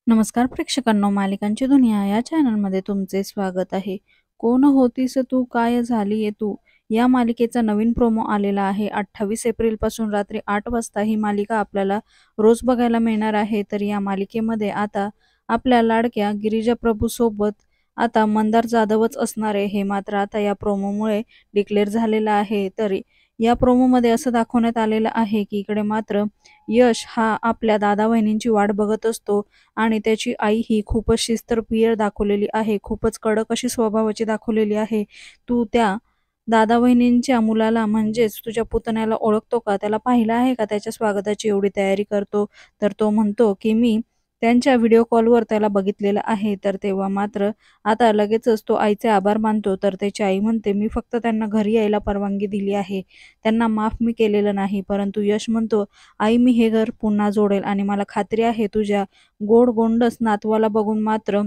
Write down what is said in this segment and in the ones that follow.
नमस्कार प्रेक्षकांनो, मालिकांची दुनिया या चॅनलमध्ये तुमचे स्वागत आहे. कोण होतीस तू, काय झालीये तू या मालिकेचा नवीन प्रोमो आलेला आहे. 28 एप्रिल पासून रात्री 8 वाजता ही मालिका आपल्याला रोज बघायला मिळणार आहे. तर या मालिकेमध्ये आता आपल्या लाडक्या गिरिजा प्रभू सोबत आता मंदार जाधवच असणार आहे, हे मात्र आता या प्रोमोमुळे डिक्लेअर झालेलं आहे. तर या प्रोमोमध्ये असं दाखवण्यात आलेलं आहे की इकडे मात्र यश हा आपल्या दादा वहिनींची वाट बघत असतो आणि त्याची आई ही खूपच शिस्तप्रिय दाखवलेली आहे, खूपच कडक अशी स्वभावाची दाखवलेली आहे. तू त्या दादा वहिनींच्या मुलाला म्हणजेच तुझ्या पुतण्याला ओळखतो का? त्याला पाहिलं आहे का? त्याच्या स्वागताची एवढी तयारी करतो. तर तो म्हणतो की मी त्यांच्या व्हिडिओ कॉलवर त्याला बघितलेलं आहे. तर तेव्हा मात्र आता लगेचच तो आईचे आभार मानतो. तर त्याची आई म्हणते मी फक्त त्यांना घरी यायला परवानगी दिली आहे, त्यांना माफ मी केलेलं नाही. परंतु यश म्हणतो आई मी हे घर पुन्हा जोडेल आणि मला खात्री आहे तुझ्या गोड गोंडस नातवाला बघून मात्र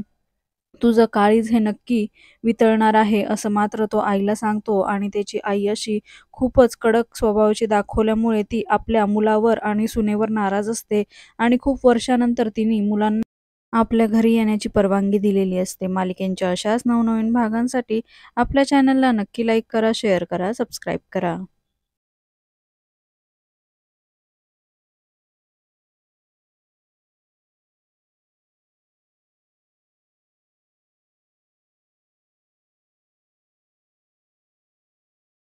तुझं काळीज हे नक्की वितळणार आहे, असं मात्र तो आईला सांगतो. आणि त्याची आई अशी खूपच कडक स्वभावाची दाखवल्यामुळे ती आपल्या मुलावर आणि सुनेवर नाराज असते आणि खूप वर्षानंतर तिने मुलांना आपल्या घरी येण्याची परवानगी दिलेली असते. मालिकेच्या अशाच नवनवीन भागांसाठी आपल्या चॅनलला नक्की लाईक करा, शेअर करा, सबस्क्राईब करा.